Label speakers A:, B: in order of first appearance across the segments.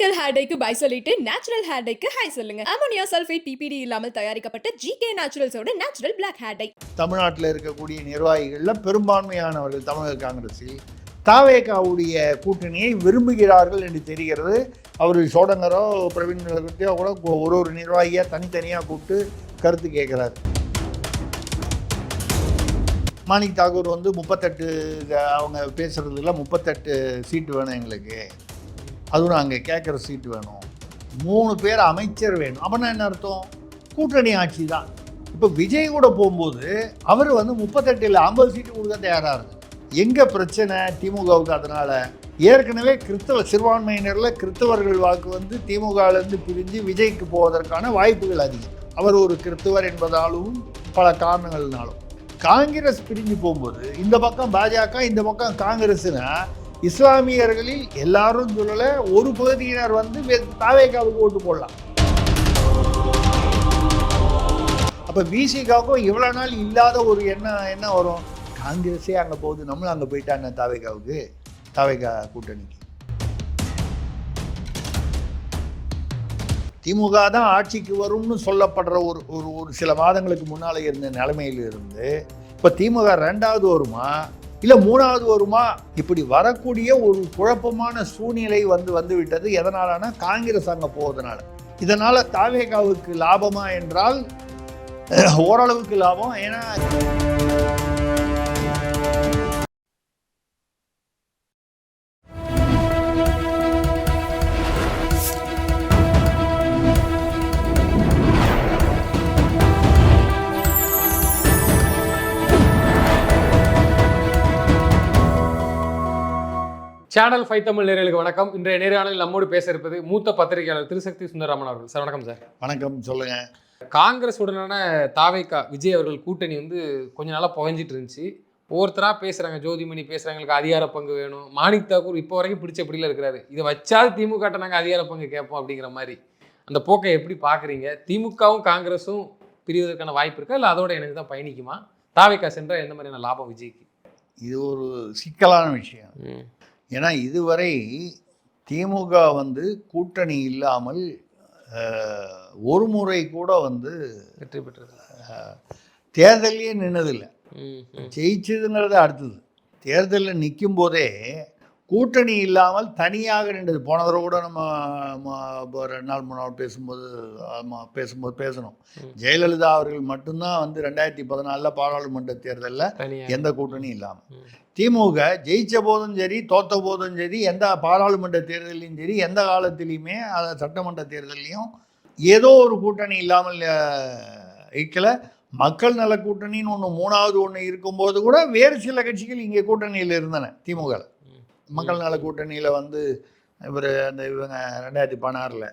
A: Chemical hair டைக்கு bye சொல்லிட்டு natural hair டைக்கு ஹை சொல்லுங்க. அமோனியா சல்ஃபேட் பிபிடி இல்லாமல் தயாரிக்கப்பட்ட ஜிகே நேச்சுரல்ஸோட நேச்சுரல் பிளாக் ஹேர் டை.
B: தமிழ்நாட்டில் இருக்கக்கூடிய நிர்வாகிகளில் பெரும்பான்மையானவர்கள் தமிழக காங்கிரஸில் தாவேகாவுடைய கூட்டணியை விரும்புகிறார்கள் என்று தெரிகிறது. அவர் சோடங்கரோ பிரவீன் கூட ஒரு நிர்வாகியாக தனித்தனியாக கூப்பிட்டு கருத்து கேட்குறாரு. மாணிக் தாக்கூர் 38 அவங்க பேசுகிறதுல 38 சீட்டு வேணும் எங்களுக்கு, அதுவும் நாங்கள் கேட்குற சீட்டு வேணும், 3 பேர் அமைச்சர் வேணும். அப்படின்னா என்ன அர்த்தம்? கூட்டணி ஆட்சி தான். இப்போ விஜய் கூட போகும்போது அவர் 38 இல்லை 50 சீட்டு கொடுக்க தயாராக இருக்குது. எங்கே பிரச்சனை திமுகவுக்கு? அதனால் ஏற்கனவே கிறிஸ்தவ சிறுபான்மையினரில் கிறிஸ்தவர்கள் வாக்கு திமுகவிலேருந்து பிரிஞ்சு விஜய்க்கு போவதற்கான வாய்ப்புகள் அதிகம். அவர் ஒரு கிறிஸ்தவர் என்பதாலும் பல காரணங்கள்னாலும். காங்கிரஸ் பிரிஞ்சு போகும்போது இந்த பக்கம் பாஜக, இந்த பக்கம் காங்கிரஸ்னா இஸ்லாமியர்களில் எல்லாரும் சொல்லலை, ஒரு பகுதியினர் தாவேகாவுக்கு ஓட்டு போடலாம். அப்போ விசிகாவுக்கும் இவ்வளோ நாள் இல்லாத ஒரு என்ன வரும்? காங்கிரஸே அங்கே போகுது, நம்மளும் அங்கே போயிட்டாங்க தாவேகாவுக்கு, தாவேகா கூட்டணிக்கு. திமுக தான் ஆட்சிக்கு வரும்னு சொல்லப்படுற ஒரு சில மாதங்களுக்கு முன்னால் இருந்த நிலைமையில் இருந்து இப்போ திமுக 2வது வருமா இல்லை 3வது வருமா, இப்படி வரக்கூடிய ஒரு குழப்பமான சூழ்நிலை வந்து விட்டது. எதனாலனா காங்கிரஸ் அங்கே போவதனால. இதனால் தாவேகாவுக்கு லாபமா என்றால் ஓரளவுக்கு லாபம். ஏன்னா
C: சேனல் 5 தமிழ் நேயர்களுக்கு வணக்கம். இன்றைய நேர்காணலில் நம்மோடு பேச இருப்பது மூத்த பத்திரிகையாளர் திருசக்தி சுந்தரராமன் அவர்கள். சார் வணக்கம். சார்
B: வணக்கம். சொல்லுங்க.
C: காங்கிரஸ் உடனான தாவேகா விஜய் அவர்கள் கூட்டணி கொஞ்ச நாளாக புகஞ்சிட்டு இருந்துச்சு. ஒவ்வொருத்தராக பேசுகிறாங்க, ஜோதிமணி பேசுகிறாங்களுக்கு அதிகார பங்கு வேணும், மாணிக் தாக்கூர் இப்போ வரைக்கும் பிடிச்சபடியில் இருக்கிறாரு, இதை வச்சாது திமுக நாங்கள் அதிகார பங்கு கேட்போம் அப்படிங்கிற மாதிரி. அந்த போக்கை எப்படி பார்க்குறீங்க? திமுகவும் காங்கிரஸும் பிரிவதற்கான வாய்ப்பு இருக்கா, இல்லை அதோட எனக்கு தான் பயணிக்குமா? தாவேகா சென்றால் எந்த மாதிரியான லாபம் விஜய்க்கு?
B: இது ஒரு சிக்கலான விஷயம். ஏன்னா இதுவரை திமுக கூட்டணி இல்லாமல் ஒரு முறை கூட
C: வெற்றி பெற்றது,
B: தேர்தலையே நின்னதில்லை. ஜெயிச்சதுங்கிறது அடுத்தது. தேர்தலில் நிற்கும் போதே கூட்டணி இல்லாமல் தனியாக நின்றது. போன தடவை கூட நம்ம 2 நாள் 3 நாள் பேசும்போது பேசணும். ஜெயலலிதா அவர்கள் மட்டும்தான் 2014 பாராளுமன்ற தேர்தலில் எந்த கூட்டணியும் இல்லாமல். திமுக ஜெயிச்ச போதும் சரி, தோத்த போதும் சரி, எந்த பாராளுமன்ற தேர்தலையும் சரி, எந்த காலத்திலையுமே சட்டமன்ற தேர்தலையும் ஏதோ ஒரு கூட்டணி இல்லாமல் இருக்கல. மக்கள் நல கூட்டணின்னு 3வது இருக்கும்போது கூட வேறு சில கட்சிகள் இங்கே கூட்டணியில் இருந்தன. திமுக மக்கள் நல கூட்டணியில் இவர் இவங்க 2016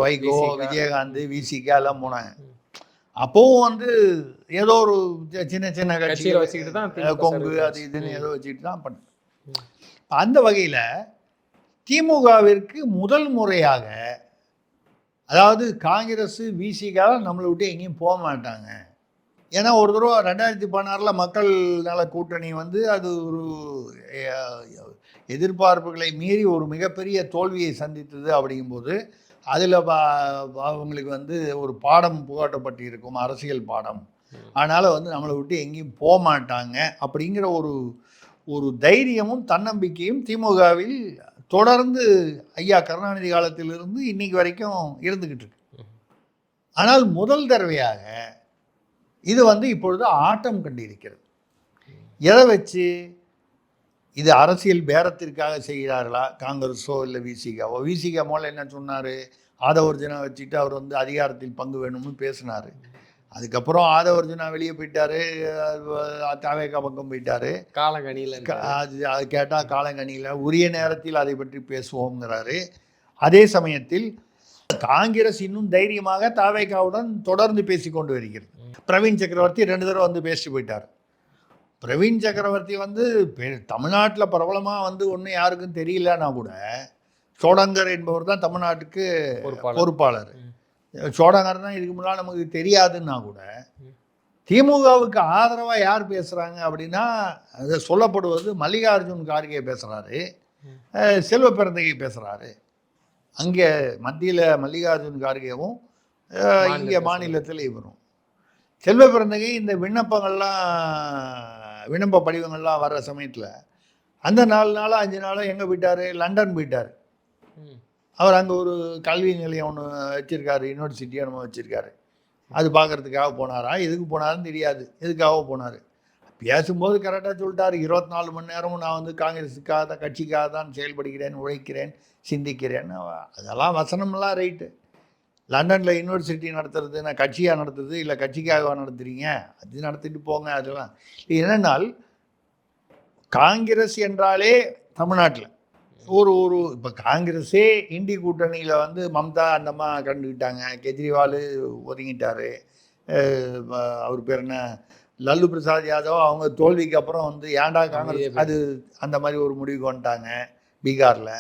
B: வைகோ, விஜயகாந்த், விசிகா எல்லாம் போனாங்க. அப்போவும் ஏதோ ஒரு சின்ன சின்ன கட்சிகளை வச்சுக்கிட்டு தான், கொங்கு அது இதுன்னு ஏதோ வச்சுக்கிட்டு தான் பண்ண. அந்த வகையில் திமுகவிற்கு முதல் முறையாக, அதாவது காங்கிரஸ் விசிகா நம்மளை விட்டு எங்கேயும் போக மாட்டாங்க. ஏன்னா ஒரு தடவை 2016 மக்கள் நல கூட்டணி அது ஒரு எதிர்பார்ப்புகளை மீறி ஒரு மிகப்பெரிய தோல்வியை சந்தித்தது. அப்படிங்கும்போது அதில் அவங்களுக்கு ஒரு பாடம் புகாட்டப்பட்டு இருக்கும், அரசியல் பாடம். அதனால் நம்மளை விட்டு எங்கேயும் போக மாட்டாங்க அப்படிங்கிற ஒரு தைரியமும் தன்னம்பிக்கையும் திமுகவில் தொடர்ந்து ஐயா கருணாநிதி காலத்திலிருந்து இன்னைக்கு வரைக்கும் இருந்துக்கிட்டு இருக்கு. ஆனால் முதல் தடவையாக இது இப்பொழுது ஆட்டம் கண்டிருக்கிறது. எதை வச்சு? இது அரசியல் பேரத்திற்காக செய்கிறார்களா காங்கிரஸோ இல்லை விசிகாவோ? விசிகா மூலம் என்ன சொன்னார்? ஆதவர்ஜுனா வச்சுட்டு அவர் அதிகாரத்தில் பங்கு வேணும்னு பேசினார். அதுக்கப்புறம் ஆதவர்ஜுனா வெளியே போயிட்டார், தாவேகா பக்கம் போயிட்டார்.
C: காலங்கணியில்
B: அது கேட்டால் காலங்கணியில் உரிய நேரத்தில் அதை பற்றி பேசுவோங்கிறாரு. அதே சமயத்தில் காங்கிரஸ் இன்னும் தைரியமாக தாவேகாவுடன் தொடர்ந்து பேசி கொண்டு வருகிறது. பிரவீன் சக்கரவர்த்தி 2 தடவை பேசிட்டு போயிட்டார். பிரவீன் சக்கரவர்த்தி தமிழ்நாட்டில் பிரபலமாக ஒன்றும் யாருக்கும் தெரியலன்னா கூட சோடங்கர் என்பவர் தான் தமிழ்நாட்டுக்கு பொறுப்பாளர். சோடங்கர் தான் இதுக்கு முன்னால் நமக்கு தெரியாதுன்னா கூட திமுகவுக்கு ஆதரவாக யார் பேசுகிறாங்க அப்படின்னா அது சொல்லப்படுவது மல்லிகார்ஜுன் கார்கே பேசுகிறாரு, செல்வ பெருந்தகை பேசுகிறாரு. அங்கே மத்தியில் மல்லிகார்ஜுன் கார்கேவும் இங்கே மாநிலத்தில் இவரும். செல்வ பிறந்தகை இந்த விண்ணப்ப படிவங்கள்லாம் வர்ற சமயத்தில் அந்த 4 நாளோ 5 நாளோ எங்கே போயிட்டார்? லண்டன் போயிட்டார். அவர் அங்கே ஒரு கல்வி நிலையம் ஒன்று வச்சுருக்காரு, யூனிவர்சிட்டியாக நம்ம வச்சுருக்காரு. அது பார்க்குறதுக்காக போனாரா, எதுக்கு போனாருன்னு தெரியாது. எதுக்காக போனார் பேசும்போது கரெக்டாக சொல்லிட்டார், 24 மணி நேரமும் நான் வந்து காங்கிரஸுக்காக தான், கட்சிக்காக தான் செயல்படுகிறேன், உழைக்கிறேன், சிந்திக்கிறேன். அதெல்லாம் வசனமெல்லாம் ரைட்டு. லண்டனில் யூனிவர்சிட்டி நடத்துறது நான் கட்சியாக நடத்துறது இல்லை, கட்சிக்காக நடத்துகிறீங்க, அது நடத்திட்டு போங்க. அதெல்லாம் என்னென்னால் காங்கிரஸ் என்றாலே தமிழ்நாட்டில் இப்போ காங்கிரஸே இண்டி கூட்டணியில் வந்து மம்தா அந்தம்மா கண்டுக்கிட்டாங்க, கெஜ்ரிவால் ஒதுங்கிட்டார், அவர் பேர் என்ன லல்லு பிரசாத் யாதவ் அவங்க தோல்விக்கு அப்புறம் வந்து ஏன்டா காங்கிரஸ் அது அந்த மாதிரி ஒரு முடிவுக்கு வந்துட்டாங்க. பீகாரில்,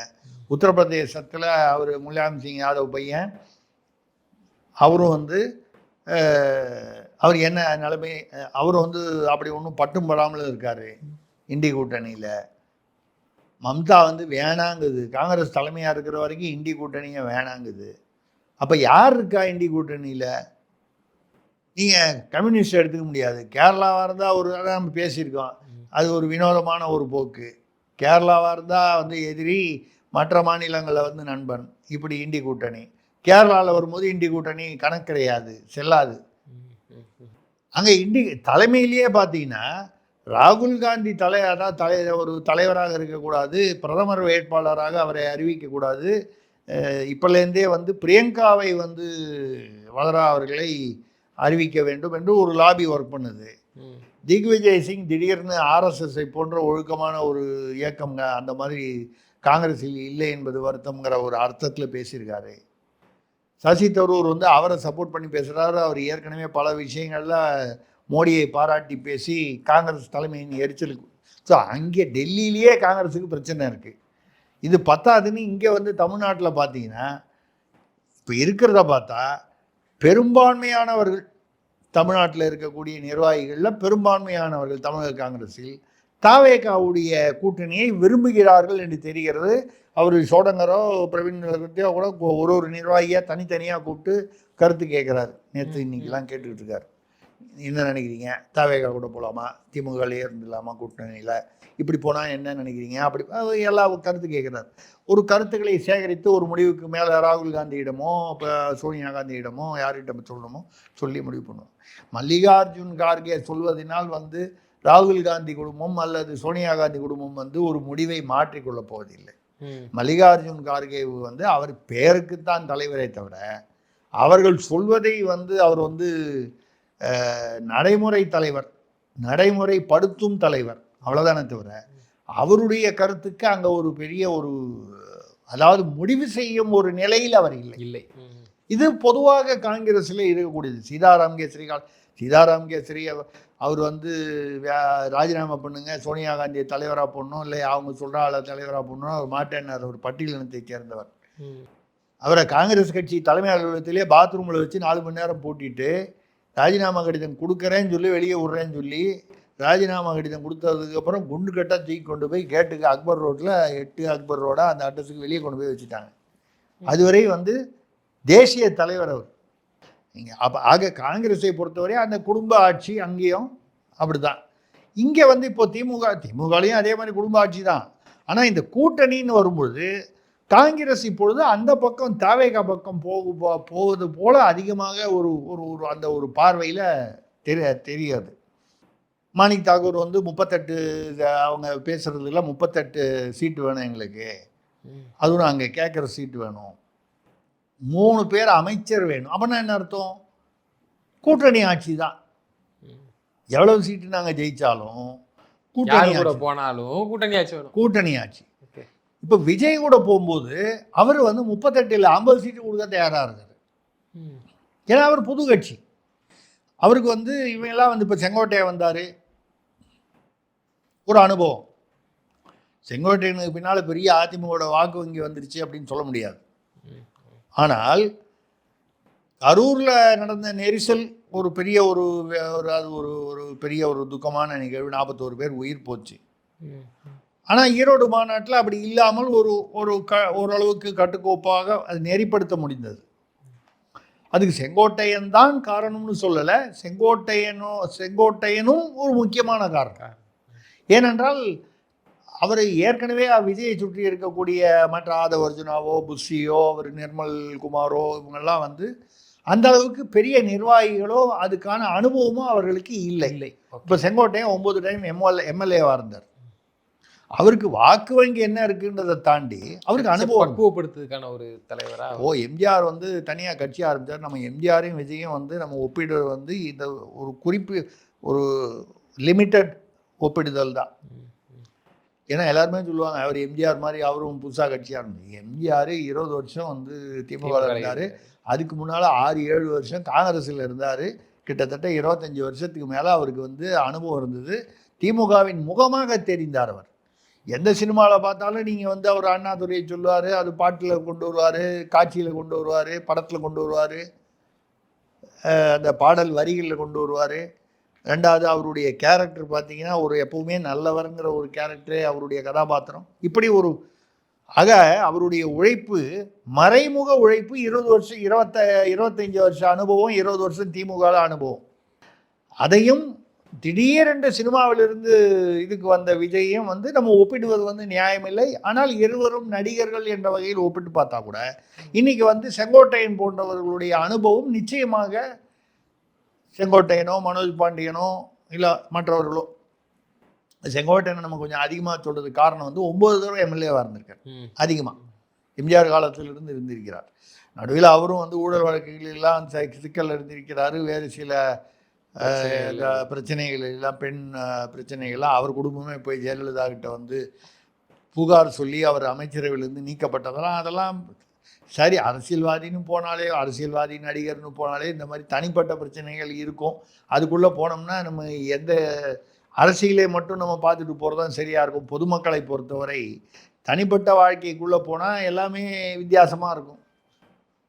B: உத்தரப்பிரதேசத்தில் அவர் முலாயம் சிங் யாதவ் பையன் அவரும் வந்து அவர் என்ன நிலைமை, அவரும் வந்து அப்படி ஒன்றும் பட்டும் படாமல் இருக்கார் இண்டி கூட்டணியில். மம்தா வந்து வேணாங்குது, காங்கிரஸ் தலைமையாக இருக்கிற வரைக்கும் இண்டி கூட்டணியை வேணாங்குது. அப்போ யார் இருக்கா இண்டி கூட்டணியில்? நீங்கள் கம்யூனிஸ்ட் எடுத்துக்க முடியாது. கேரளாவாக இருந்தால் ஒரு நம்ம பேசியிருக்கோம், அது ஒரு வினோதமான ஒரு போக்கு. கேரளாவாக இருந்தால் வந்து எதிரி, மற்ற மாநிலங்களில் வந்து நண்பன், இப்படி இண்டி கூட்டணி. கேரளாவில் வரும்போது இண்டி கூட்டணி கணக்கு கிடையாது, செல்லாது. அங்கே இண்டி தலைமையிலேயே பார்த்தீங்கன்னா ராகுல் காந்தி ஒரு தலைவராக இருக்கக்கூடாது, பிரதமர் வேட்பாளராக அவரை அறிவிக்கக்கூடாது. இப்போலேருந்தே வந்து பிரியங்காவை வந்து வதரா அவர்களை அறிவிக்க வேண்டும் என்று ஒரு லாபி ஒர்க் பண்ணுது. திக்விஜய் சிங் திடீர்னு ஆர்எஸ்எஸ்ஐ போன்ற ஒழுக்கமான ஒரு இயக்கம் அந்த மாதிரி காங்கிரஸில் இல்லை என்பது வருத்தம்ங்கிற ஒரு அர்த்தத்தில் பேசியிருக்காரு. சசி தரூர் வந்து அவரை சப்போர்ட் பண்ணி பேசுகிறாரு. அவர் ஏற்கனவே பல விஷயங்களில் மோடியை பாராட்டி பேசி காங்கிரஸ் தலைமையின் எரிச்சலுக்கு. ஸோ அங்கே டெல்லியிலேயே காங்கிரஸுக்கு பிரச்சனை இருக்குது. இது பத்தாதுன்னு இங்கே வந்து தமிழ்நாட்டில் பார்த்தீங்கன்னா இப்போ இருக்கிறத பார்த்தா பெரும்பான்மையானவர்கள், தமிழ்நாட்டில் இருக்கக்கூடிய நிர்வாகிகளில் பெரும்பான்மையானவர்கள் தமிழக காங்கிரஸில் தாவேகாவுடைய கூட்டணியை விரும்புகிறார்கள் என்று தெரிகிறது. அவர் சோடங்கரோ பிரவீன் கூட ஒரு நிர்வாகியாக தனித்தனியாக கூப்பிட்டு கருத்து கேட்குறாரு. நேற்று இன்னைக்கெல்லாம் கேட்டுக்கிட்டு இருக்கார். என்ன நினைக்கிறீங்க, தாவேகா கூட போகலாமா, திமுகலே இருந்துடலாமா கூட்டணியில், இப்படி போனால் என்ன நினைக்கிறீங்க, அப்படி எல்லா கருத்து கேட்குறாரு. ஒரு கருத்துக்களை சேகரித்து ஒரு முடிவுக்கு மேலே ராகுல் காந்தியிடமோ இப்போ சோனியா காந்தியிடமோ யார்கிட்ட சொல்லணுமோ சொல்லி முடிவு பண்ணுவோம். மல்லிகார்ஜுன் கார்கே சொல்வதனால் வந்து ராகுல் காந்தி குடும்பம் அல்லது சோனியா காந்தி குடும்பம் வந்து ஒரு முடிவை மாற்றிக்கொள்ளப் போவதில்லை. மல்லிகார்ஜுன் கார்கே வந்து அவர் பெயருக்குத்தான் தலைவரை தவிர அவர்கள் சொல்வதை வந்து அவர் வந்து நடைமுறை தலைவர், நடைமுறைப்படுத்தும் தலைவர், அவ்வளோதானே தவிர அவருடைய கருத்துக்கு அங்கே ஒரு பெரிய ஒரு அதாவது முடிவு செய்யும் ஒரு நிலையில் அவர் இல்லை. இது பொதுவாக காங்கிரஸில் இருக்கக்கூடியது. சீதாராம் கேசரி அவர் வந்து ராஜினாமா பண்ணுங்க, சோனியா காந்தியை தலைவராக போடணும், இல்லை அவங்க சொல்கிற ஆளை தலைவராக போடணும், அவர் மாட்டேன்னார். அவர் பட்டியலினத்தை சேர்ந்தவர். அவரை காங்கிரஸ் கட்சி தலைமை அலுவலகத்திலே பாத்ரூமில் வச்சு 4 மணி நேரம் போட்டிட்டு ராஜினாமா கடிதம் கொடுக்குறேன்னு சொல்லி வெளியே விட்றேன்னு சொல்லி ராஜினாமா கடிதம் கொடுத்ததுக்கப்புறம் குண்டு கட்டாக தூக்கி கொண்டு போய் கேட்டுக்கு அக்பர் ரோட்டில் 8 அக்பர் ரோடாக அந்த அட்ரஸுக்கு வெளியே கொண்டு போய் வச்சுட்டாங்க. அதுவரை வந்து தேசிய தலைவர் அவர். அப்போ ஆக காங்கிரஸை பொறுத்தவரை அந்த குடும்ப ஆட்சி அங்கேயும் அப்படி தான். இங்கே வந்து இப்போ திமுகலையும் அதே மாதிரி குடும்ப ஆட்சி தான். ஆனால் இந்த கூட்டணின்னு வரும்பொழுது காங்கிரஸ் இப்பொழுது அந்த பக்கம் தாவேகா பக்கம் போவது போல அதிகமாக ஒரு ஒரு அந்த ஒரு பார்வையில் தெரியாது. மாணிக் தாக்கூர் வந்து 38 அவங்க பேசுகிறதுல 38 சீட்டு வேணும் எங்களுக்கு, அதுவும் அங்கே கேட்குற சீட்டு வேணும், 3 பேர் அமைச்சர் வேணும். அப்படின்னா என்ன அர்த்தம்? கூட்டணி ஆட்சி தான். எவ்வளவு சீட்டு நாங்கள் ஜெயித்தாலும் கூட்டணி ஆட்சி. இப்போ விஜய் கூட போகும்போது அவர் வந்து 38 இல்லை 50 சீட்டு கொடுக்க தயாராக இருக்கார். ஏன்னா அவர் புது கட்சி. அவருக்கு வந்து இவங்கெல்லாம் வந்து இப்போ செங்கோட்டையை வந்தார், ஒரு அனுபவம். செங்கோட்டையனுக்கு பின்னால் பெரிய அதிமுகவோட வாக்கு வங்கி வந்துருச்சு அப்படின்னு சொல்ல முடியாது. ஆனால் கரூரில் நடந்த நெரிசல் ஒரு பெரிய அது ஒரு பெரிய ஒரு துக்கமான நிகழ்வு. 41 பேர் உயிர் போச்சு. ஆனால் ஈரோடு மாநாட்டில் அப்படி இல்லாமல் ஓரளவுக்கு கட்டுக்கோப்பாக அது நெறிப்படுத்த முடிந்தது. அதுக்கு செங்கோட்டையன் தான் காரணம்னு சொல்லலை, செங்கோட்டையனும் ஒரு முக்கியமான காரணம். ஏனென்றால் அவர் ஏற்கனவே விஜயை சுற்றி இருக்கக்கூடிய மற்ற ஆதவர்ஜுனாவோ புஷியோ அவர் நிர்மல் குமாரோ இவங்கெல்லாம் வந்து அந்த அளவுக்கு பெரிய நிர்வாகிகளோ அதுக்கான அனுபவமும் அவர்களுக்கு இல்லை. இப்போ செங்கோட்டையன் 9 டைம் எம்எல்ஏவாக இருந்தார். அவருக்கு வாக்கு வங்கி என்ன இருக்குன்றதை தாண்டி அவருக்கு அனுபவம்
C: பக்குவப்படுத்துறதுக்கான ஒரு தலைவரா.
B: எம்ஜிஆர் வந்து தனியாக கட்சி ஆரம்பித்தார். நம்ம எம்ஜிஆரையும் விஜயும் வந்து நம்ம ஒப்பிடுறது வந்து இந்த ஒரு லிமிட்டட் ஒப்பிடுதல் தான். ஏன்னா எல்லாருமே சொல்லுவாங்க அவர் எம்ஜிஆர் மாதிரி அவரும் புதுசாக கட்சியாக இருந்தார். எம்ஜிஆர் 20 வருஷம் வந்து திமுக இருந்தார். அதுக்கு முன்னால் 6-7 வருஷம் காங்கிரஸில் இருந்தார். கிட்டத்தட்ட 25 வருஷத்துக்கு மேலே அவருக்கு வந்து அனுபவம் இருந்தது. திமுகவின் முகமாக தெரிந்தார். அவர் எந்த சினிமாவில் பார்த்தாலும் நீங்கள் வந்து அவர் அண்ணாதுரையை சொல்லுவார், அது பாட்டில் கொண்டு வருவார், காட்சியில் கொண்டு வருவார், படத்தில் கொண்டு வருவார், அந்த பாடல் வரிகளில் கொண்டு வருவார். ரெண்டாவது அவருடைய கேரக்டர் பார்த்தீங்கன்னா எப்பவுமே நல்லவருங்கிற ஒரு கேரக்டரே அவருடைய கதாபாத்திரம். இப்படி அவருடைய உழைப்பு, மறைமுக உழைப்பு, 20 வருஷம் 25 வருஷம் அனுபவம், 20 வருஷம் திமுக அனுபவம். அதையும் திடீரென்று சினிமாவிலிருந்து இதுக்கு வந்த விஜயையும் வந்து நம்ம ஒப்பிடுவது வந்து நியாயமில்லை. ஆனால் இருவரும் நடிகர்கள் என்ற வகையில் ஒப்பிட்டு பார்த்தா கூட இன்னைக்கு வந்து செங்கோட்டையன் போன்றவர்களுடைய அனுபவம் நிச்சயமாக செங்கோட்டையனோ மனோஜ் பாண்டியனோ இல்லை மற்றவர்களோ, செங்கோட்டையனை நம்ம கொஞ்சம் அதிகமாக சொல்றது காரணம் வந்து 9 தடவை எம்எல்ஏவாக இருந்திருக்கார். அதிகமாக எம்ஜிஆர் காலத்திலிருந்து இருந்திருக்கிறார். நடுவில் அவரும் வந்து ஊழல் வழக்குகளெல்லாம் சிக்கல் இருந்திருக்கிறாரு. வேறு சில பிரச்சனைகள் எல்லாம், பெண் பிரச்சனைகள்லாம் அவர் குடும்பமே போய் ஜெயலலிதா கிட்ட வந்து புகார் சொல்லி அவர் அமைச்சரவையிலிருந்து நீக்கப்பட்டதெல்லாம் அதெல்லாம் சரி. அரசியல்வாதின்னு போனாலே, அரசியல்வாதி நடிகர்னு போனாலே இந்த மாதிரி தனிப்பட்ட பிரச்சனைகள் இருக்கும். அதுக்குள்ளே போனோம்னா நம்ம எந்த அரசியலை மட்டும் நம்ம பார்த்துட்டு போகிறது தான் சரியாக இருக்கும். பொதுமக்களை பொறுத்தவரை தனிப்பட்ட வாழ்க்கைக்குள்ளே போனால் எல்லாமே வித்தியாசமாக இருக்கும்.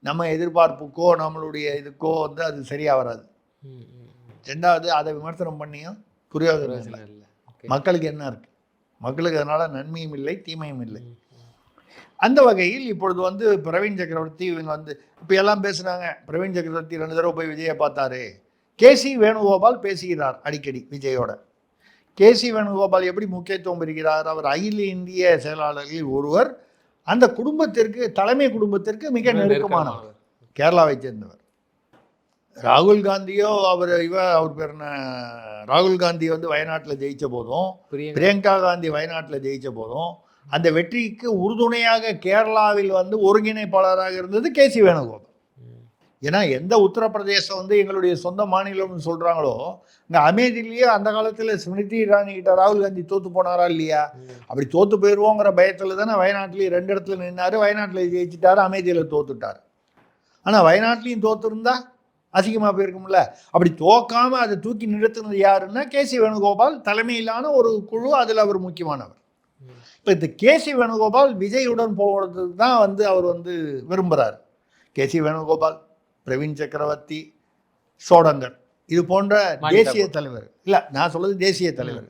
B: நம்ம எதிர்பார்ப்புக்கோ நம்மளுடைய இதுக்கோ வந்து அது சரியாக வராது. ரெண்டாவது அதை விமர்சனம் பண்ணியும் பிரயோஜனம் இல்லை. மக்களுக்கு என்ன இருக்குது? மக்களுக்கு அதனால் நன்மையும் இல்லை தீமையும் இல்லை. அந்த வகையில் இப்பொழுது வந்து பிரவீன் சக்கரவர்த்தி இவங்க வந்து இப்போ எல்லாம் பேசுகிறாங்க. பிரவீன் சக்கரவர்த்தி 2 தடவை போய் விஜயை பார்த்தாரு. கேசி வேணுகோபால் பேசுகிறார் அடிக்கடி விஜயோட. கேசி வேணுகோபால் எப்படி முக்கியத்துவம் பெறுகிறார்? அவர் அகில இந்திய செயலாளர்களில் ஒருவர். அந்த குடும்பத்திற்கு, தலைமை குடும்பத்திற்கு மிக நெருக்கமானவர். கேரளாவை சேர்ந்தவர். ராகுல் காந்தியோ அவர் பேர் என்ன, ராகுல் காந்தி வந்து வயநாட்டில் ஜெயித்த போதும், பிரியங்கா காந்தி வயநாட்டில் ஜெயித்த போதும் அந்த வெற்றிக்கு உறுதுணையாக கேரளாவில் வந்து ஒருங்கிணைப்பாளராக இருந்தது கேசி வேணுகோபால். ஏன்னா எந்த உத்தரப்பிரதேசம் வந்து எங்களுடைய சொந்த மாநிலம்னு சொல்கிறாங்களோ, இங்கே அமேதிலேயே அந்த காலத்தில் ஸ்மிருதி இரானி கிட்ட ராகுல் காந்தி தோற்று போனாரா இல்லையா? அப்படி தோற்று போயிடுவோங்கிற பயத்தில் தானே வயநாட்டிலேயே 2 இடத்துல நின்னார். வயநாட்டில் ஜெயிச்சிட்டாரு, அமேதியில் தோத்துட்டார். ஆனால் வயநாட்டிலையும் தோற்றுருந்தா அசிங்கமாக போயிருக்கும்ல. அப்படி தோக்காமல் அதை தூக்கி நிறுத்தினது யாருன்னா கேசி வேணுகோபால் தலைமையிலான ஒரு குழு. அதில் அவர் முக்கியமானவர். இப்போ இந்த கேசி வேணுகோபால் விஜயுடன் போகிறதுக்கு தான் வந்து அவர் வந்து விரும்புகிறார். கேசி வேணுகோபால், பிரவீன் சக்கரவர்த்தி, சோடங்கர், இது போன்ற தேசிய தலைவர் இல்லை, நான் சொல்வது தேசிய தலைவர்.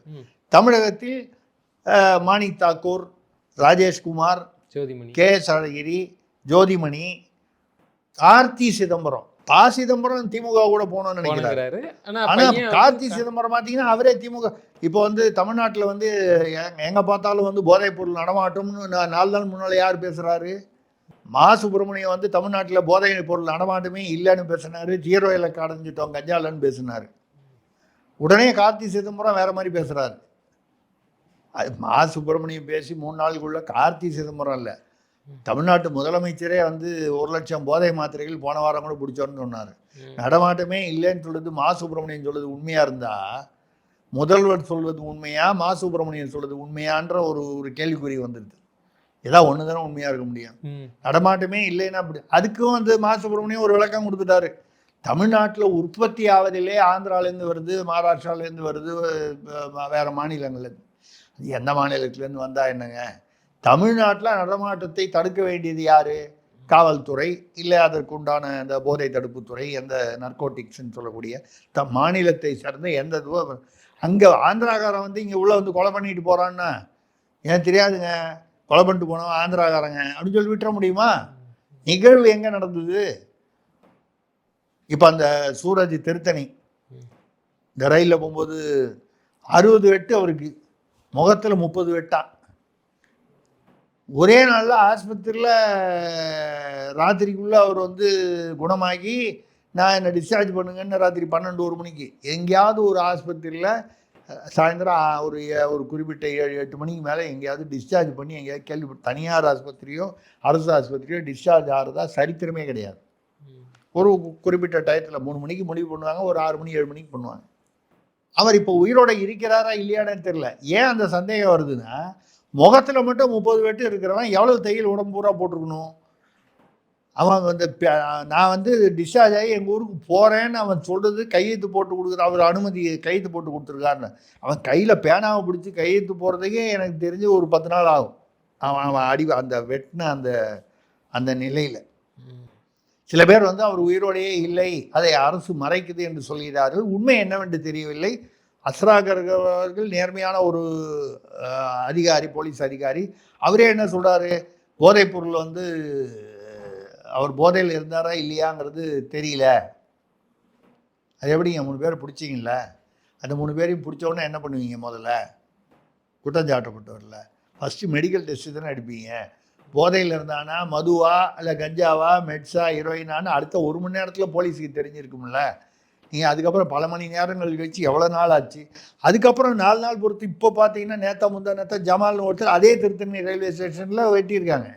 B: தமிழகத்தில் மாணிக் தாக்கூர், ராஜேஷ்குமார், கே எஸ் அழகிரி, ஜோதிமணி, கார்த்தி சிதம்பரம். சிதம்பரம் திமுக கூட போகணும்னு நினைக்கிறாரு. ஆனால் கார்த்தி சிதம்பரம் பார்த்தீங்கன்னா அவரே திமுக. இப்போ வந்து தமிழ்நாட்டில் வந்து எங்கே பார்த்தாலும் வந்து போதைப் பொருள் நடமாட்டம்னு 4 நாள் முன்னால் யார் பேசுகிறாரு? மா சுப்பிரமணியம் வந்து தமிழ்நாட்டில் போதைப் பொருள் நடமாட்டமே இல்லைன்னு பேசினார். 0 இலக்கு அடைஞ்சிட்டோம் கஞ்சாலன்னு பேசினார். உடனே கார்த்தி சிதம்பரம் வேறு மாதிரி பேசுகிறாரு. அது மா சுப்பிரமணியம் பேசி 3 நாளுக்குள்ள கார்த்தி சிதம்பரம் இல்லை, தமிழ்நாட்டு முதலமைச்சரே வந்து 1 லட்சம் போதை மாத்திரைகள் போன வாரம் கூட பிடிச்சோன்னு சொன்னார். நடமாட்டமே இல்லைன்னு சொல்லுது மா சுப்பிரமணியன் சொல்லுது உண்மையாக இருந்தால், முதல்வர் சொல்வது உண்மையா, மா சுப்பிரமணியன் சொல்வது உண்மையான்ற ஒரு கேள்விக்குறி வந்துடுது. ஏதாவது ஒன்று தானே உண்மையாக இருக்க முடியும். நடமாட்டமே இல்லைன்னா அப்படி. அதுக்கும் வந்து மா சுப்பிரமணியம் ஒரு விளக்கம் கொடுத்துட்டாரு. தமிழ்நாட்டில் உற்பத்தி ஆவதிலே ஆந்திராலேருந்து வருது, மகாராஷ்டிராலேருந்து வருது, வேறு மாநிலங்கள்லேருந்து. எந்த மாநிலத்துலேருந்து வந்தால் என்னங்க? தமிழ்நாட்டில் நடமாட்டத்தை தடுக்க வேண்டியது யார்? காவல்துறை, இல்லை அதற்குண்டான இந்த போதை தடுப்புத்துறை, எந்த நர்கோட்டிக்ஸ்ன்னு சொல்லக்கூடிய மாநிலத்தை சார்ந்த எந்த இதுவோ. அங்கே ஆந்திராக்காரன் வந்து இங்கே உள்ளே வந்து கொலை பண்ணிட்டு போகிறான்னா ஏன் தெரியாதுங்க, கொலை பண்ணிட்டு போனவன் ஆந்திராக்காரங்க அப்படின்னு சொல்லி விட்டுற முடியுமா? நிகழ்வு எங்கே நடந்தது? இப்போ அந்த சூரஜ் திருத்தணி இந்த ரயிலில் போகும்போது 60 வெட்டு அவருக்கு, முகத்தில் 30 வெட்டா. ஒரே நாளில் ஆஸ்பத்திரியில் ராத்திரிக்குள்ளே அவர் வந்து குணமாகி நான் என்னை டிஸ்சார்ஜ் பண்ணுங்கன்னு ராத்திரி 12-1 மணிக்கு எங்கேயாவது ஒரு ஆஸ்பத்திரியில் சாயந்தரம் ஒரு குறிப்பிட்ட 7-8 மணிக்கு மேலே எங்கேயாவது டிஸ்சார்ஜ் பண்ணி எங்கேயாவது கேள்விப்பட்ட தனியார் ஆஸ்பத்திரியோ அரசு ஆஸ்பத்திரியோ டிஸ்சார்ஜ் ஆகிறதா சரித்திரமே கிடையாது. ஒரு குறிப்பிட்ட டயத்தில் 3 மணிக்கு முடிவு பண்ணுவாங்க, ஒரு 6 மணி 7 மணிக்கு பண்ணுவாங்க. அவர் இப்போ உயிரோட இருக்கிறாரா இல்லையானு தெரியல. ஏன் அந்த சந்தேகம் வருதுன்னா, முகத்தில் மட்டும் 30 வெட்டு இருக்கிறவன் எவ்வளோ தையல் உடம்பு பூரா போட்டிருக்கணும்? அவன் வந்து நான் வந்து டிஸ்சார்ஜ் ஆகி எங்கள் ஊருக்கு போகிறேன்னு அவன் சொல்கிறது கையெழுத்து போட்டு கொடுக்குற, அவர் அனுமதி கையெழுத்து போட்டு கொடுத்துருக்காருன்னு. அவன் கையில் பேனாவை பிடிச்சி கையெழுத்து போகிறதுக்கே எனக்கு தெரிஞ்சு ஒரு 10 நாள் ஆகும். அவன் அந்த வெட்டின அந்த நிலையில். சில பேர் வந்து அவர் உயிரோடையே இல்லை, அதை அரசு மறைக்குது என்று சொல்கிறார்கள். உண்மை என்னவென்று தெரியவில்லை. அஸ்ராகர் அவர்கள் நேர்மையான ஒரு அதிகாரி, போலீஸ் அதிகாரி. அவரே என்ன சொல்கிறாரு, போதைப்பொருள் வந்து அவர் போதையில் இருந்தாரா இல்லையாங்கிறது தெரியல. அது எப்படிங்க 3 பேர் பிடிச்சிங்கள, அந்த 3 பேரையும் பிடிச்சோன்னே என்ன பண்ணுவீங்க? முதல்ல குற்றஞ்சாட்டப்பட்டவரில் ஃபஸ்ட்டு மெடிக்கல் டெஸ்ட்டு தானே எடுப்பீங்க. போதையில் இருந்தானா, மதுவா இல்லை கஞ்சாவா, மெட்ஸா, ஹீரோயினான்னு அடுத்த 1 மணி நேரத்தில் போலீஸுக்கு தெரிஞ்சிருக்கும்ல. நீங்கள் அதுக்கப்புறம் பல மணி நேரங்கள் கழிச்சு எவ்வளோ நாள் ஆச்சு, அதுக்கப்புறம் 4 நாள் பொறுத்து இப்போ பார்த்தீங்கன்னா நேத்தா ஜமால்னு ஒருத்தர் அதே திருத்தணி ரயில்வே ஸ்டேஷனில் வெட்டியிருக்காங்க.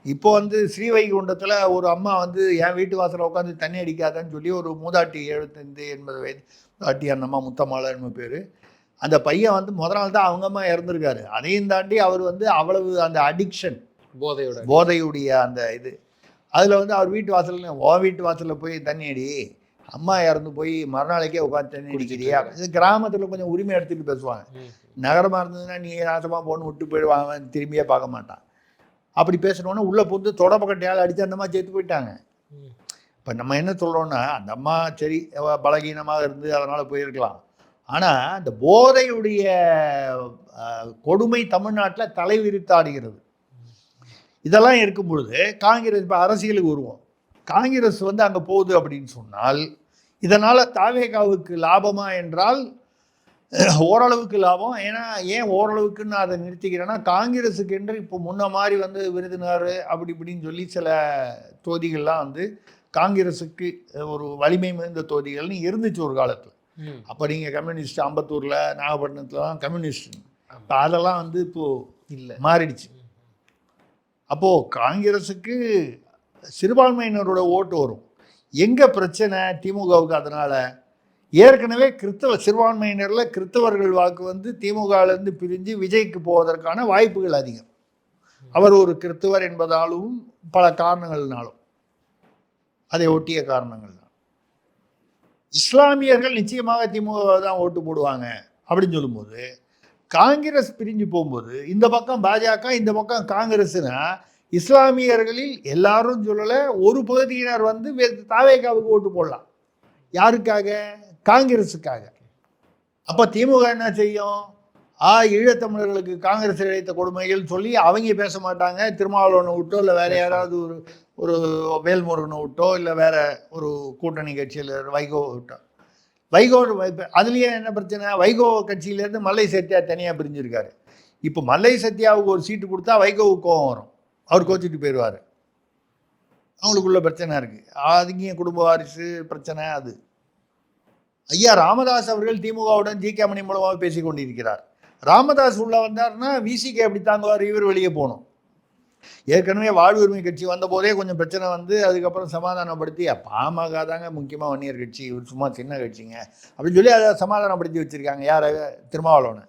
B: இப்போ வந்து ஸ்ரீவைகுண்டத்தில் ஒரு அம்மா வந்து என் வீட்டு வாசலில் உட்காந்து தண்ணி அடிக்காதான்னு சொல்லி ஒரு மூதாட்டி 75-80 வயது மூதாட்டி, அந்த அம்மா முத்தமாலன்னு பேர். அந்த பையன் வந்து முதல் நாள் தான் அவங்க அம்மா இறந்துருக்காரு. அதையும் தாண்டி அவர் வந்து அவ்வளவு அந்த அடிக்ஷன், போதையுடைய அந்த இது, அதில் வந்து அவர் வீட்டு வாசலில் போய் தண்ணி அடி, அம்மா இறந்து போய் மறுநாளைக்கே உட்காந்து தண்ணி அடிக்கிறியா? இது கிராமத்தில் கொஞ்சம் உரிமை எடுத்துகிட்டு பேசுவாங்க. நகரமாக இருந்ததுன்னா நீ நாசமாக போன்னு விட்டு போயிடுவாங்க, திரும்பியே பார்க்க மாட்டான். அப்படி பேசணுன்னா உள்ளே புந்து தொடப்பக்கட்டையால் அடித்து அந்த அம்மா செத்து போயிட்டாங்க. இப்போ நம்ம என்ன சொல்கிறோன்னா, அந்த அம்மா சரி பலகீனமாக இருந்து அதனால் போயிருக்கலாம். ஆனால் இந்த போதையுடைய கொடுமை தமிழ்நாட்டில் தலைவிரித்தாடுகிறது. இதெல்லாம் இருக்கும் பொழுது காங்கிரஸ் இப்போ அரசியலுக்கு வருவோம். காங்கிரஸ் வந்து அங்கே போகுது அப்படின்னு சொன்னால் இதனால் தாவேகாவுக்கு லாபமா என்றால் ஓரளவுக்கு லாபம். ஏன்னா ஏன் ஓரளவுக்குன்னு அதை நிறுத்திக்கிறேன்னா, காங்கிரஸுக்கு என்று இப்போ முன்ன மாதிரி வந்து விருதுநகர் அப்படி இப்படின்னு சொல்லி சில தொகுதிகள்லாம் வந்து காங்கிரஸுக்கு ஒரு வலிமை மிகுந்த தொகுதிகள்னு இருந்துச்சு ஒரு காலத்தில். அப்போ நீங்கள் கம்யூனிஸ்ட் அம்பத்தூரில் நாகப்பட்டினத்துலாம் கம்யூனிஸ்ட், இப்போ அதெல்லாம் வந்து இப்போது இல்லை, மாறிடுச்சு. அப்போது காங்கிரஸுக்கு சிறுபான்மையினரோட ஓட்டு வரும். எங்கே பிரச்சனை திமுகவுக்கு? அதனால் ஏற்கனவே சிறுபான்மையினரில் கிறிஸ்தவர்கள் வாக்கு வந்து திமுகவிலேருந்து பிரிஞ்சு விஜய்க்கு போவதற்கான வாய்ப்புகள் அதிகம். அவர் ஒரு கிறிஸ்தவர் என்பதாலும் பல காரணங்கள்னாலும், அதை ஒட்டிய காரணங்கள் தான். இஸ்லாமியர்கள் நிச்சயமாக திமுக தான் ஓட்டு போடுவாங்க அப்படின்னு சொல்லும்போது, காங்கிரஸ் பிரிஞ்சு போகும்போது இந்த பக்கம் பாஜக, இந்த பக்கம் காங்கிரஸ்னா, இஸ்லாமியர்களில் எல்லாரும் சொல்லலை, ஒரு பகுதியினர் வந்து தாவேகாவுக்கு ஓட்டு போடலாம். யாருக்காக? காங்கிரஸுக்காக. அப்போ திமுக என்ன செய்யும்? ஈழத்தமிழர்களுக்கு காங்கிரஸ் இழைத்த கொடுமைகள் சொல்லி அவங்க பேச மாட்டாங்க. திருமாவளவனை விட்டோ இல்லை வேற யாராவது ஒரு வேல்முருகனை விட்டோ இல்லை வேற ஒரு கூட்டணி கட்சியில் வைகோ விட்டோ. வைகோ அதுலேயே என்ன பிரச்சனை? வைகோ கட்சியிலேருந்து மல்லை சத்யா தனியாக பிரிஞ்சிருக்காரு. இப்போ மல்லை சத்யாவுக்கு ஒரு சீட்டு கொடுத்தா வைகோவுக்கு கோவம் வரும், அவர் கோச்சிட்டு போயிடுவார். அவங்களுக்குள்ள பிரச்சனை இருக்குது, அதுங்க குடும்ப வாரிசு பிரச்சனை. அது ஐயா ராமதாஸ் அவர்கள் திமுகவுடன் ஜி.கே. மணி மூலமாக பேசி கொண்டிருக்கிறார். ராமதாஸ் உள்ள வந்தார்னா விசிகே எப்படி தாங்குவார்? இவர் வெளியே போகணும். ஏற்கனவே வாழ்வுரிமை கட்சி வந்த போதே கொஞ்சம் பிரச்சனை வந்து அதுக்கப்புறம் சமாதானப்படுத்தி, பாமக தாங்க முக்கியமாக வன்னியர் கட்சி, இவர் சும்மா சின்ன கட்சிங்க அப்படின்னு சொல்லி அதை சமாதானப்படுத்தி வச்சுருக்காங்க. யார்? திருமாவளவனை.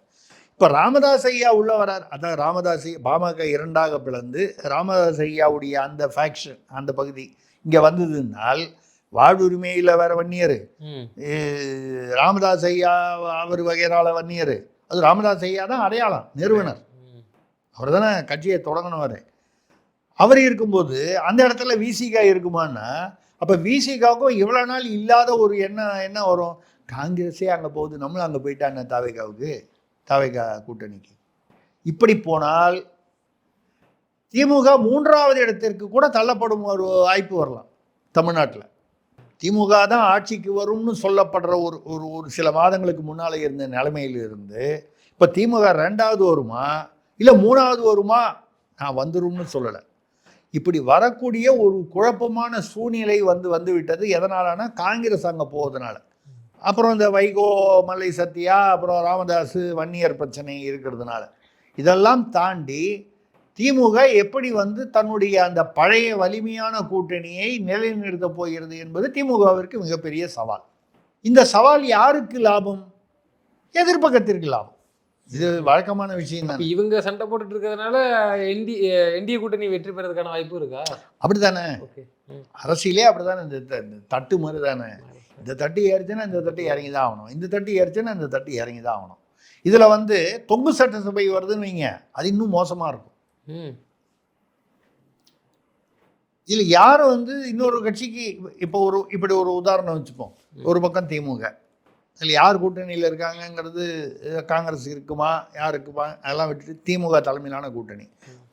B: இப்போ ராமதாஸ் ஐயா உள்ள வரார். அதான் ராமதாஸ் பாமக 2ஆக பிளந்து ராமதாஸ் ஐயாவுடைய அந்த ஃபேக்ஷன், அந்த பகுதி இங்கே வந்ததுனால் வாழ்வுரிமையில் வேற வன்னியர், ராமதாஸ் ஐயா அவர் வகைரால வன்னியர். அது ராமதாஸ் ஐயா தான் அடையாளம், நிறுவனர், அவர் தானே கட்சியை தொடங்கினவர். அவர் இருக்கும்போது அந்த இடத்துல விசிகா இருக்குமான்னா, அப்போ விசிகாவுக்கும் இவ்வளோ நாள் இல்லாத ஒரு என்ன வரும்? காங்கிரஸே அங்கே போகுது, நம்மளும் அங்கே போயிட்டாங்க தாவேகாவுக்கு, தாவேகா கூட்டணிக்கு. இப்படி போனால் திமுக 3வது இடத்திற்கு கூட தள்ளப்படும் ஒரு வாய்ப்பு வரலாம் தமிழ்நாட்டில். திமுக தான் ஆட்சிக்கு வரும்னு சொல்லப்படுற ஒரு ஒரு ஒரு சில மாதங்களுக்கு முன்னால் இருந்த நிலைமையில் இருந்து இப்போ திமுக 2வது வருமா இல்லை 3வது வருமா நான் வந்துரும்னு சொல்லலை. இப்படி வரக்கூடிய ஒரு குழப்பமான சூழ்நிலை வந்து விட்டது. எதனாலனா காங்கிரஸ் அங்கே போவதனால. அப்புறம் இந்த வைகோ, மல்லை சத்யா, அப்புறம் ராமதாஸ், வன்னியர் பிரச்சனை இருக்கிறதுனால. இதெல்லாம் தாண்டி திமுக எப்படி தன்னுடைய அந்த பழைய வலிமையான கூட்டணியை நிலைநிறுத்தப் போகிறது என்பது திமுகவிற்கு மிகப்பெரிய சவால். இந்த சவால் யாருக்கு லாபம்? எதிர்பக்கத்திற்கு லாபம். இது வழக்கமான விஷயம் தான்.
C: இவங்க சண்டை போட்டுட்டு இருக்கிறதுனால என்டிஏ கூட்டணி வெற்றி பெறதுக்கான வாய்ப்பு இருக்கா?
B: அப்படித்தானே, அரசியலே அப்படித்தானே. இந்த தட்டு மாதிரி தானே. இந்த தட்டு ஏறிச்சுன்னா இந்த தட்டு இறங்கி தான் ஆகணும், இந்த தட்டு ஏறிச்சுன்னா இந்த தட்டு இறங்கி தான் ஆகணும். இதில் தொங்கு சட்டசபை வருதுன்னு வைங்க, அது இன்னும் மோசமாக இருக்கும். இதில் யார் இன்னொரு கட்சிக்கு இப்போ இப்படி ஒரு உதாரணம் வச்சுப்போம். ஒரு பக்கம் திமுக, அதில் யார் கூட்டணியில் இருக்காங்கங்கிறது காங்கிரஸ் இருக்குமா யார் இருக்குமா அதெல்லாம் விட்டுட்டு திமுக தலைமையிலான கூட்டணி.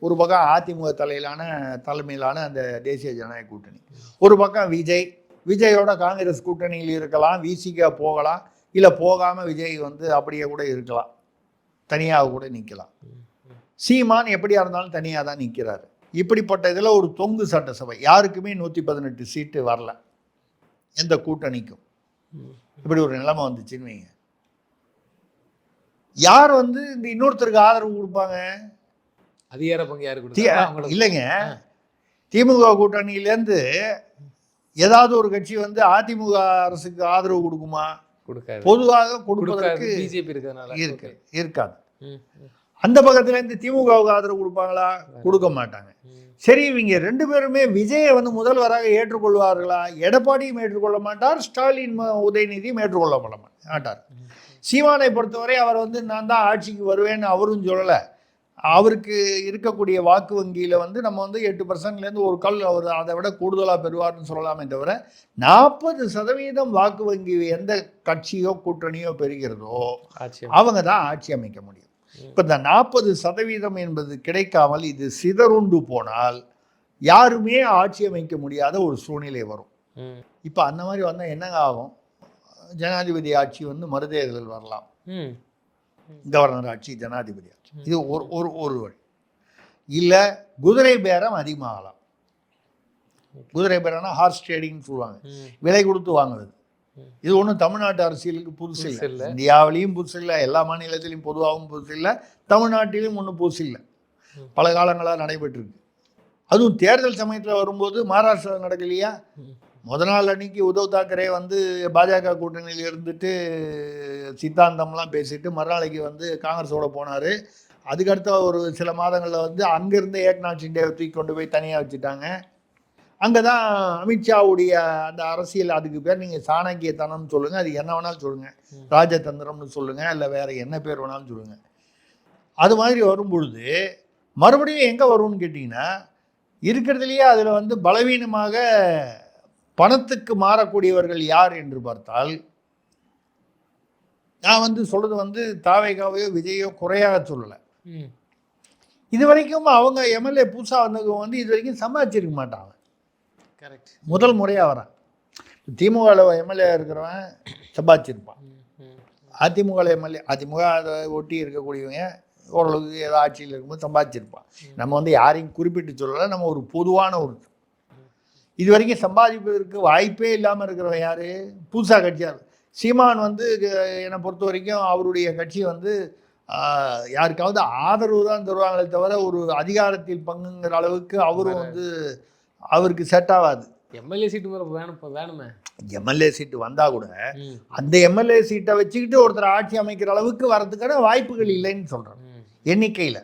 B: ஒரு பக்கம் அதிமுக தலைமையிலான அந்த தேசிய ஜனநாயக கூட்டணி. ஒரு பக்கம் விஜயோட காங்கிரஸ் கூட்டணியில் இருக்கலாம், விசிக போகலாம், இல்லை போகாமல் விஜய் அப்படியே கூட இருக்கலாம், தனியாக கூட நிற்கலாம். சீமான் எப்படியா இருந்தாலும் தனியாக தான் நிற்கிறாரு. இப்படிப்பட்ட இதில் ஒரு தொங்கு சட்டசபை, யாருக்குமே 118 சீட்டு வரல எந்த கூட்டணிக்கும். இப்படி ஒரு நிலைமை வந்துச்சுன்னு வைங்க, யார் இந்த இன்னொருத்தருக்கு ஆதரவு கொடுப்பாங்க?
C: அதிகார பங்கு யாரு கொடுத்தா?
B: இல்லைங்க, திமுக கூட்டணியிலேருந்து ஏதாவது ஒரு கட்சி அதிமுக அரசுக்கு ஆதரவு கொடுக்குமா?
C: கொடுக்காது.
B: பொதுவாக கொடுப்பதற்கு
C: பிஜேபி
B: இருக்காது. அந்த பக்கத்துலேருந்து திமுகவுக்கு ஆதரவு கொடுப்பாங்களா? கொடுக்க மாட்டாங்க. சரி, இவங்க 2 பேருமே விஜயை முதல்வராக ஏற்றுக்கொள்வார்களா? எடப்பாடியும் ஏற்றுக்கொள்ள மாட்டார், ஸ்டாலின் உதயநிதியும் ஏற்றுக்கொள்ள மாட்டார். சீமானை பொறுத்தவரை அவர் நான் தான் ஆட்சிக்கு வருவேன்னு அவரும் சொல்லலை. அவருக்கு இருக்கக்கூடிய வாக்கு வங்கியில் நம்ம 8%லேருந்து ஒரு கல் அவர் அதை விட கூடுதலாக பெறுவார்னு சொல்லலாமே தவிர 40% வாக்கு வங்கி எந்த கட்சியோ கூட்டணியோ பெறுகிறதோ அவங்க தான் ஆட்சி அமைக்க முடியும். இப்போ இந்த 40% என்பது கிடைக்காமல் இது சிதறுண்டு போனால் யாருமே ஆட்சி அமைக்க முடியாத ஒரு சூழ்நிலை வரும். இப்போ அந்த மாதிரி வந்தால் என்னங்க ஆகும்? ஜனாதிபதி ஆட்சி மறுதேர்தல் வரலாம், கவர்னர் ஆட்சி, ஜனாதிபதி ஆட்சி. இது ஒரு வழி. இல்லை குதிரை பேரம் அதிகமாகலாம். குதிரை பேரம்னா ஹார்ஸ் ட்ரேடிங்னு சொல்லுவாங்க, விலை கொடுத்து வாங்குறது. இது ஒன்றும் தமிழ்நாட்டு அரசியலுக்கு புதுசு இல்லை, இந்தியாவிலையும் புதுசு இல்லை, எல்லா மாநிலத்திலையும் பொதுவாகவும் புதுசு இல்லை, தமிழ்நாட்டிலும் ஒன்றும் புதுசு இல்லை, பல காலங்களாக நடைபெற்றிருக்கு. அதுவும் தேர்தல் சமயத்தில் வரும்போது மகாராஷ்டிரா நடக்கலையா? முதல் நாள் அன்னைக்கு உத்தவ் தாக்கரே பாஜக கூட்டணியில் இருந்துட்டு சித்தாந்தம்லாம் பேசிட்டு மறுநாளைக்கு காங்கிரஸோட போனார். அதுக்கடுத்த ஒரு சில மாதங்களில் அங்கேருந்து ஏக்நாத் ஷிண்டே தூக்கி கொண்டு போய் தனியாக வச்சுட்டாங்க. அங்கே தான் அமித்ஷாவுடைய அந்த அரசியல், அதுக்கு பேர் நீங்கள் சாணக்கியத்தனம்னு சொல்லுங்கள், அது என்ன வேணாலும் சொல்லுங்கள், ராஜதந்திரம்னு சொல்லுங்கள், இல்லை வேறு என்ன பேர் வேணாலும் சொல்லுங்கள். அது மாதிரி வரும்பொழுது மறுபடியும் எங்கே வரும்னு கேட்டிங்கன்னா, இருக்கிறதுலையே அதில் பலவீனமாக பணத்துக்கு மாறக்கூடியவர்கள் யார் என்று பார்த்தால், நான் சொல்கிறது தாவேகாவையோ விஜயோ குறையாக சொல்லலை. இது வரைக்கும் அவங்க எம்எல்ஏ புதுசாக வந்தவங்க இது வரைக்கும் சம்பாதிச்சிருக்க மாட்டாங்க.
C: கரெக்ட்.
B: முதல் முறையாக வரான். திமுகவில் எம்எல்ஏ இருக்கிறவன் சம்பாதிச்சிருப்பான். அதிமுக எம்எல்ஏ, அதிமுக அதை ஒட்டி இருக்கக்கூடியவங்க ஓரளவுக்கு ஏதோ ஆட்சியில் இருக்கும்போது சம்பாதிச்சிருப்பான். நம்ம யாரையும் குறிப்பிட்டு சொல்லலை, நம்ம ஒரு பொதுவான ஒரு இது வரைக்கும் சம்பாதிப்பதற்கு வாய்ப்பே இல்லாமல் இருக்கிறவன் யார்? புதுசாக கட்சியார். சீமான் என்னை பொறுத்த வரைக்கும் அவருடைய கட்சி யாருக்காவது ஆதரவு தான் தருவாங்களே தவிர ஒரு அதிகாரத்தில் பங்குங்கிற அளவுக்கு அவரும் அவருக்கு செட் ஆகாது.
C: எம்எல்ஏ சீட்டு வேணுமே.
B: எம்எல்ஏ சீட்டு வந்தால் கூட அந்த எம்எல்ஏ சீட்டை வச்சுக்கிட்டு ஒருத்தர் ஆட்சி அமைக்கிற அளவுக்கு வரதுக்கான வாய்ப்புகள் இல்லைன்னு சொல்கிறேன் எண்ணிக்கையில்.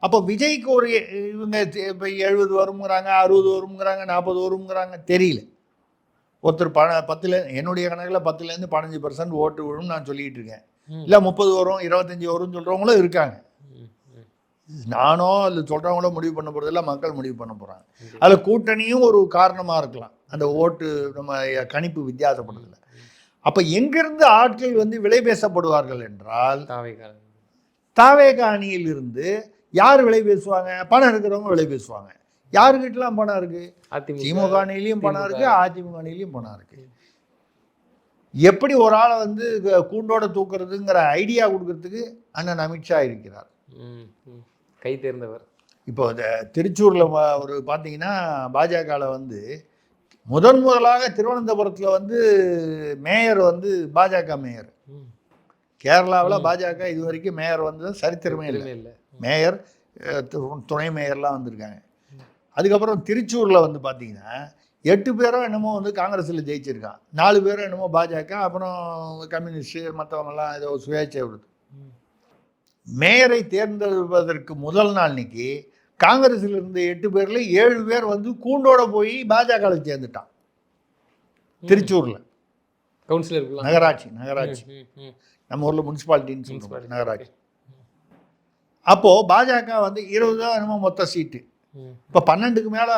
B: அப்போ விஜய்க்கு ஒரு இவங்க இப்போ 70 வருங்கிறாங்க, 60 வருங்கிறாங்க, 40 வருங்கிறாங்க, தெரியல. ஒருத்தர் 10 என்னுடைய கணக்கில் 10லேருந்து 15% ஓட்டு விழும் நான் சொல்லிகிட்டு இருக்கேன். இல்லை 30 வரும், 25 வரும்னு சொல்கிறவங்களும் இருக்காங்க. நானோ அதில் சொல்கிறவங்களோ முடிவு பண்ண போகிறதில்ல, மக்கள் முடிவு பண்ண போகிறாங்க. அதில் கூட்டணியும் ஒரு காரணமாக இருக்கலாம், அந்த ஓட்டு நம்ம கணிப்பு வித்தியாசப்படுறதில்ல. அப்போ எங்கிருந்து ஆட்கள் விலை பேசப்படுவார்கள் என்றால் தாவேகா அணியில் இருந்து யார் விலை பேசுவாங்க? பணம் இருக்கிறவங்க விலை பேசுவாங்க. யாருக்கிட்டலாம் பணம் இருக்கு? திமுக அணியிலையும் பணம் இருக்கு, அதிமுக அணியிலையும் பணம் இருக்கு. எப்படி ஒரு ஆளை வந்து கூண்டோட தூக்குறதுங்கிற ஐடியா கொடுக்கறதுக்கு அண்ணன் அமித்ஷா இருக்கிறார்.
C: கை தேர்ந்தவர்.
B: இப்போ இந்த திருச்சூரில் ஒரு பார்த்தீங்கன்னா பாஜகவில் வந்து முதலாக திருவனந்தபுரத்தில் வந்து மேயர் வந்து பாஜக மேயர். கேரளாவில் பாஜக இது வரைக்கும் மேயர் வந்து சரித்திரமே இல்லை. மேயர் துணை மேயர்லாம் வந்திருக்காங்க. அதுக்கப்புறம் திருச்சூரில் வந்து பார்த்தீங்கன்னா 8 பேரும் என்னமோ வந்து காங்கிரஸில் ஜெயிச்சிருக்கான், 4 பேரும் என்னமோ பாஜக, அப்புறம் கம்யூனிஸ்ட் மற்றவங்கெல்லாம் ஏதோ சுயேட்சை விடுது. மேயரை தேர்ந்தெடுப்பதற்கு முதல் நாள் இன்னைக்கு காங்கிரஸில் இருந்த 8 பேரில் 7 பேர் வந்து கூண்டோட போய் பாஜகவில் சேர்ந்துட்டான். திருச்சூரில்
C: கவுன்சிலர்
B: நகராட்சி நம்ம ஊரில் முனிசிபாலிட்டின்னு சொல்லுவோம், நகராட்சி. அப்போது பாஜக வந்து 20 தான் என்னமோ மொத்த சீட்டு. இப்போ 12க்கு மேலே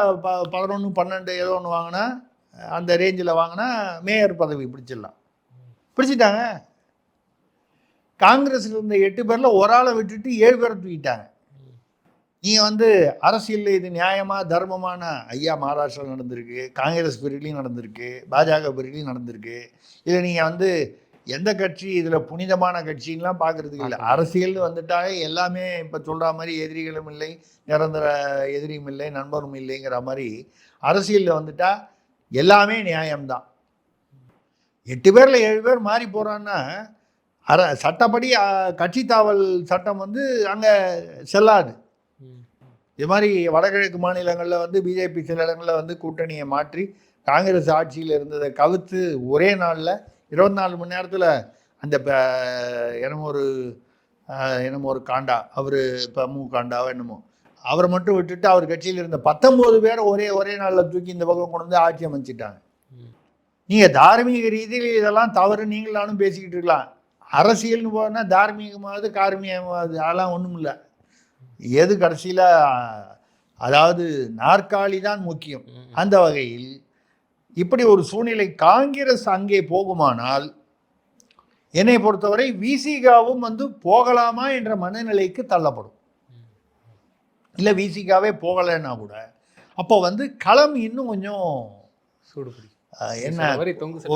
B: 11 12 ஏதோ ஒன்று வாங்கினா, அந்த ரேஞ்சில் வாங்கினா மேயர் பதவி பிடிச்சிட்டாங்க. காங்கிரஸில் இருந்த 8 பேரில் ஒரு ஆளை விட்டுட்டு 7 பேரை தூக்கிட்டாங்க. நீங்கள் வந்து அரசியலில் இது நியாயமா தர்மமான? ஐயா, மகாராஷ்டிராவில் நடந்திருக்கு, காங்கிரஸ் பிரிவிலையும் நடந்திருக்கு, பாஜக பிரிவிலையும் நடந்திருக்கு. இதை நீங்கள் வந்து எந்த கட்சி இதில் புனிதமான கட்சின்லாம் பார்க்குறதுக்கு இல்லை. அரசியல்னு வந்துட்டாலே எல்லாமே இப்போ சொல்கிற மாதிரி எதிரிகளும் இல்லை, நிரந்தர எதிரியும் இல்லை, நண்பரும் இல்லைங்கிற மாதிரி அரசியலில் வந்துட்டால் எல்லாமே நியாயம்தான். 8 பேரில் 7 பேர் மாறி போகிறான்னா சட்டப்படி கட்சி தாவல் சட்டம் வந்து அங்கே செல்லாது. இது மாதிரி வடகிழக்கு மாநிலங்களில் வந்து பிஜேபி சில இடங்களில் வந்து கூட்டணியை மாற்றி காங்கிரஸ் ஆட்சியில் இருந்ததை கவுத்து ஒரே நாளில் 24 மணி நேரத்தில் அந்த என்னமோ ஒரு காண்டா, அவர் இப்போ காண்டாவோ என்னமோ, அவரை மட்டும் விட்டுட்டு அவர் கட்சியில் இருந்த 19 பேரை ஒரே நாளில் தூக்கி இந்த பக்கம் கொண்டு வந்து ஆட்சி அமைச்சிட்டாங்க. நீங்கள் தார்மீக ரீதியில் இதெல்லாம் தவறு நீங்களானும் பேசிக்கிட்டு இருக்கலாம். அரசியல்னு போனால் தார்மீகமாவது கார்மீகமாவது அதெல்லாம் ஒன்றும் இல்லை. எது கடைசியில் அதாவது நாற்காலி தான் முக்கியம். அந்த வகையில் இப்படி ஒரு சூழ்நிலை காங்கிரஸ் அங்கே போகுமானால் என்னை பொறுத்தவரை விசிகாவும் வந்து போகலாமா என்ற மனநிலைக்கு தள்ளப்படும். இல்லை விசிகாவே போகலைன்னா கூட அப்போ வந்து களம் இன்னும் கொஞ்சம் என்ன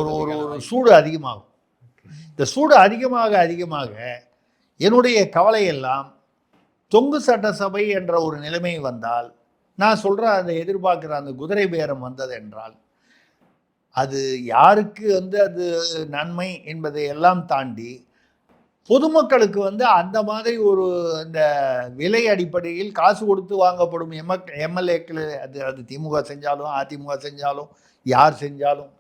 B: ஒரு சூடு அதிகமாகும். இந்த சூடு அதிகமாக என்னுடைய கவலையெல்லாம் தொங்கு சட்டசபை என்ற ஒரு நிலைமை வந்தால், நான் சொல்கிற அந்த எதிர்பார்க்குற அந்த குதிரை பேரம் வந்தது என்றால் அது யாருக்கு வந்து அது நன்மை என்பதை எல்லாம் தாண்டி பொதுமக்களுக்கு வந்து அந்த மாதிரி ஒரு அந்த விலை அடிப்படையில் காசு கொடுத்து வாங்கப்படும் எம்எல்ஏக்கள் அது திமுக செஞ்சாலும் அதிமுக செஞ்சாலும் யார் செஞ்சாலும்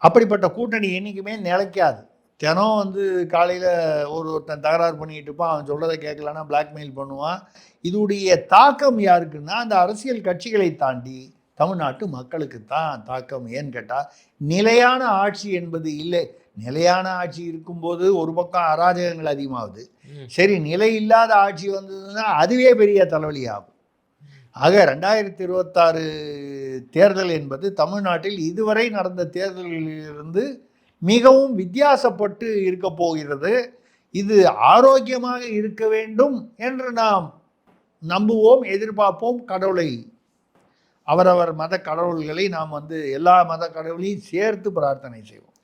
B: அப்படிப்பட்ட கூட்டணி என்றைக்குமே நிலைக்காது. தினம் வந்து காலையில் ஒருத்தன் தகராறு பண்ணிக்கிட்டு இருப்பான், அவன் சொல்கிறத கேட்கலன்னா பிளாக்மெயில் பண்ணுவான். இதோடைய தாக்கம் யாருக்குன்னா அந்த அரசியல் கட்சிகளை தாண்டி தமிழ்நாட்டு மக்களுக்கு தான் தாக்கம். ஏன்னு கேட்டால் நிலையான ஆட்சி என்பது இல்லை. நிலையான ஆட்சி இருக்கும்போது ஒரு பக்கம் அராஜகங்கள் அதிகமாகுது. சரி, நிலை இல்லாத ஆட்சி வந்ததுன்னா அதுவே பெரிய தலைவலி ஆகும். ஆக 2026 தேர்தல் என்பது தமிழ்நாட்டில் இதுவரை நடந்த தேர்தல்களிலிருந்து மிகவும் வித்தியாசப்பட்டு இருக்க போகிறது. இது ஆரோக்கியமாக இருக்க வேண்டும் என்று நாம் நம்புவோம், எதிர்பார்ப்போம். கடவுளை, அவரவர் மத கடவுள்களை நாம் வந்து எல்லா மத கடவுளையும் சேர்த்து பிரார்த்தனை செய்வோம்.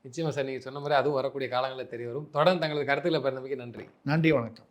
C: நிச்சயமா சார், நீங்கள் சொன்ன மாதிரி அதுவும் வரக்கூடிய காலங்களில் தெரிய வரும். தொடர்ந்து தங்களது கருத்துக்களை பகிர்ந்தமைக்கு நன்றி.
B: நன்றி, வணக்கம்.